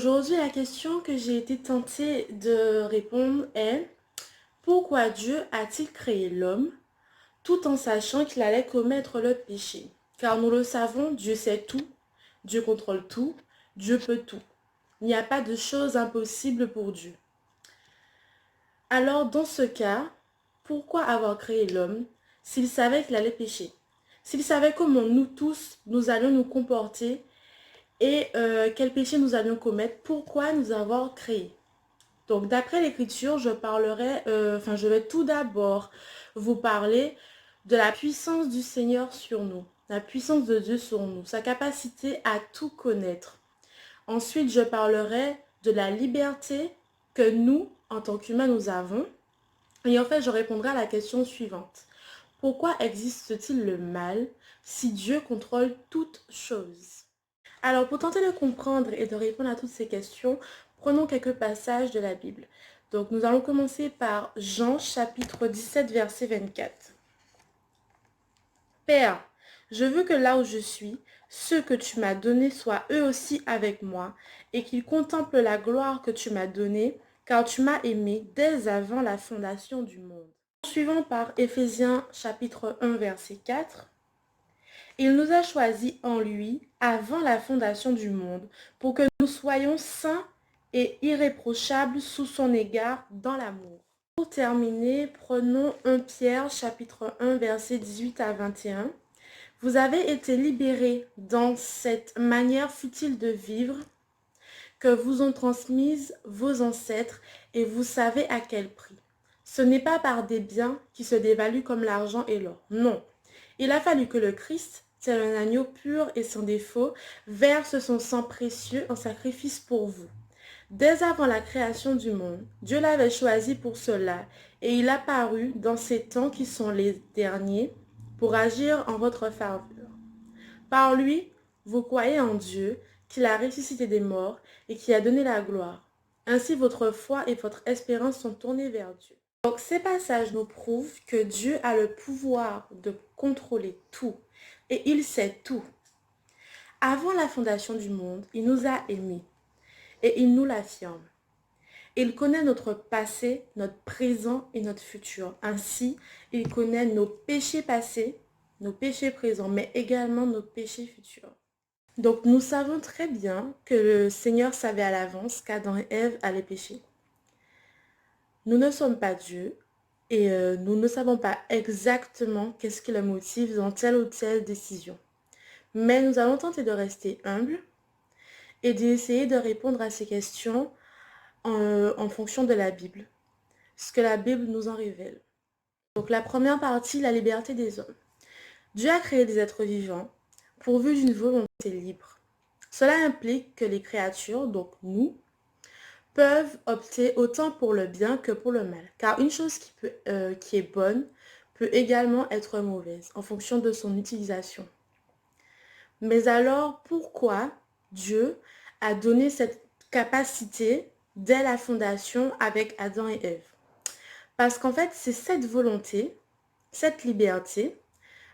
Aujourd'hui, la question que j'ai été tentée de répondre est: pourquoi Dieu a-t-il créé l'homme tout en sachant qu'il allait commettre le péché? Car nous le savons, Dieu sait tout, Dieu contrôle tout, Dieu peut tout. Il n'y a pas de chose impossible pour Dieu. Alors, dans ce cas, pourquoi avoir créé l'homme s'il savait qu'il allait pécher? S'il savait comment nous tous, nous allions nous comporter et quel péché nous allions commettre, pourquoi nous avoir créé? Donc, d'après l'Écriture, je vais tout d'abord vous parler de la puissance du Seigneur sur nous, la puissance de Dieu sur nous, sa capacité à tout connaître. Ensuite, je parlerai de la liberté que nous, en tant qu'humains, nous avons. Et en fait, je répondrai à la question suivante. Pourquoi existe-t-il le mal si Dieu contrôle toutes choses? Alors, pour tenter de comprendre et de répondre à toutes ces questions, prenons quelques passages de la Bible. Donc, nous allons commencer par Jean chapitre 17, verset 24. Père, je veux que là où je suis, ceux que tu m'as donnés soient eux aussi avec moi, et qu'ils contemplent la gloire que tu m'as donnée, car tu m'as aimé dès avant la fondation du monde. Suivant par Éphésiens chapitre 1, verset 4. Il nous a choisis en lui avant la fondation du monde pour que nous soyons saints et irréprochables sous son égard dans l'amour. Pour terminer, prenons 1 Pierre chapitre 1 verset 18 à 21. Vous avez été libérés dans cette manière futile de vivre que vous ont transmise vos ancêtres et vous savez à quel prix. Ce n'est pas par des biens qui se dévaluent comme l'argent et l'or. Non. Il a fallu que le Christ, tel un agneau pur et sans défaut, verse son sang précieux en sacrifice pour vous. Dès avant la création du monde, Dieu l'avait choisi pour cela, et il a paru dans ces temps qui sont les derniers pour agir en votre faveur. Par lui, vous croyez en Dieu, qu'il a ressuscité des morts et qui a donné la gloire. Ainsi, votre foi et votre espérance sont tournées vers Dieu. Donc, ces passages nous prouvent que Dieu a le pouvoir de contrôler tout et il sait tout. Avant la fondation du monde, il nous a aimés et il nous l'affirme. Il connaît notre passé, notre présent et notre futur. Ainsi, il connaît nos péchés passés, nos péchés présents, mais également nos péchés futurs. Donc, nous savons très bien que le Seigneur savait à l'avance qu'Adam et Ève allaient pécher. Nous ne sommes pas Dieu et nous ne savons pas exactement qu'est-ce qui le motive dans telle ou telle décision. Mais nous allons tenter de rester humbles et d'essayer de répondre à ces questions en fonction de la Bible, ce que la Bible nous en révèle. Donc la première partie, la liberté des hommes. Dieu a créé des êtres vivants pourvus d'une volonté libre. Cela implique que les créatures, donc nous, peuvent opter autant pour le bien que pour le mal. Car une chose qui est bonne peut également être mauvaise en fonction de son utilisation. Mais alors, pourquoi Dieu a donné cette capacité dès la fondation avec Adam et Ève? Parce qu'en fait, c'est cette volonté, cette liberté,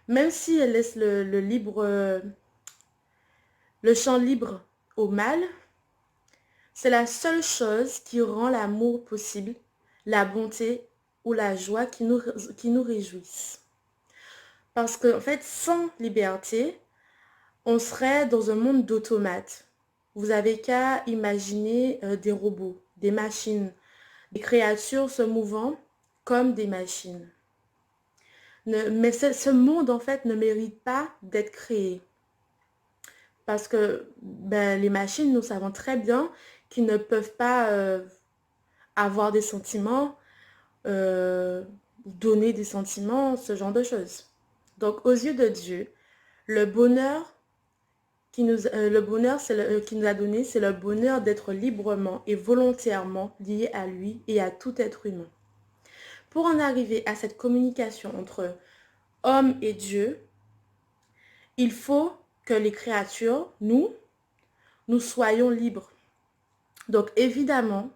même si elle laisse le champ libre au mal, c'est la seule chose qui rend l'amour possible, la bonté ou la joie qui nous réjouissent. Parce qu'en fait, sans liberté, on serait dans un monde d'automates. Vous avez qu'à imaginer des robots, des machines, des créatures se mouvant comme des machines. Mais ce monde, en fait, ne mérite pas d'être créé. Parce que les machines, nous savons très bien qu'ils ne peuvent pas avoir des sentiments, donner des sentiments, ce genre de choses. Donc, aux yeux de Dieu, le bonheur qu'il nous a donné, c'est le bonheur d'être librement et volontairement lié à lui et à tout être humain. Pour en arriver à cette communication entre homme et Dieu, il faut que les créatures, nous soyons libres. Donc évidemment,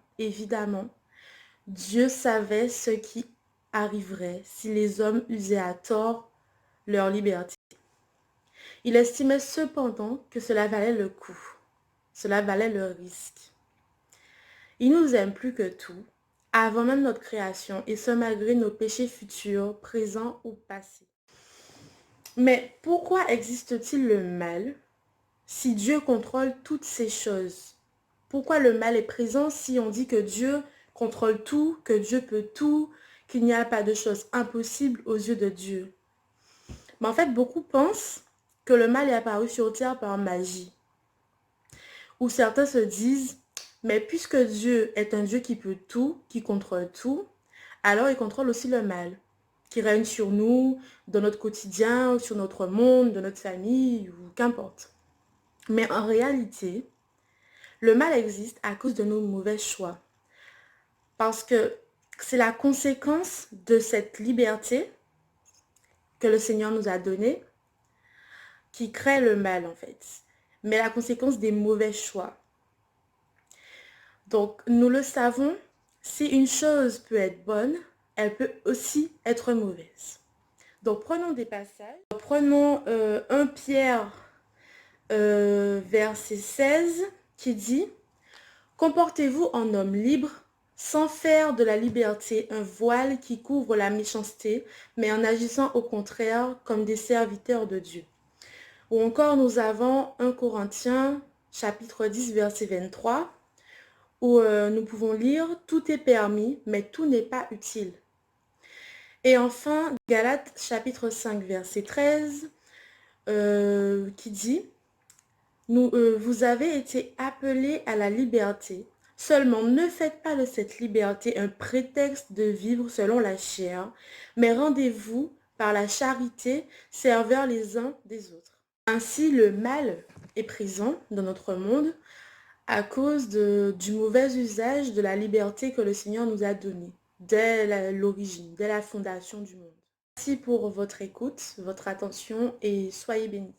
Dieu savait ce qui arriverait si les hommes usaient à tort leur liberté. Il estimait cependant que cela valait le coup, cela valait le risque. Il nous aime plus que tout, avant même notre création, et ce malgré nos péchés futurs, présents ou passés. Mais pourquoi existe-t-il le mal si Dieu contrôle toutes ces choses? Pourquoi le mal est présent si on dit que Dieu contrôle tout, que Dieu peut tout, qu'il n'y a pas de choses impossibles aux yeux de Dieu? Mais en fait, beaucoup pensent que le mal est apparu sur terre par magie. Ou certains se disent, mais puisque Dieu est un Dieu qui peut tout, qui contrôle tout, alors il contrôle aussi le mal, qui règne sur nous, dans notre quotidien, sur notre monde, dans notre famille, ou qu'importe. Mais en réalité, le mal existe à cause de nos mauvais choix. Parce que c'est la conséquence de cette liberté que le Seigneur nous a donnée qui crée le mal en fait. Mais la conséquence des mauvais choix. Donc nous le savons, si une chose peut être bonne, elle peut aussi être mauvaise. Donc prenons des passages. Prenons 1 Pierre verset 16 qui dit « Comportez-vous en homme libre, sans faire de la liberté un voile qui couvre la méchanceté, mais en agissant au contraire comme des serviteurs de Dieu. » Ou encore nous avons 1 Corinthiens chapitre 10 verset 23 où nous pouvons lire « Tout est permis, mais tout n'est pas utile ». Et enfin, Galates chapitre 5 verset 13 qui dit « Vous avez été appelés à la liberté. Seulement, ne faites pas de cette liberté un prétexte de vivre selon la chair, mais rendez-vous par la charité, serveurs les uns des autres. » Ainsi, le mal est présent dans notre monde à cause du mauvais usage de la liberté que le Seigneur nous a donnée dès l'origine, dès la fondation du monde. Merci pour votre écoute, votre attention et soyez bénis.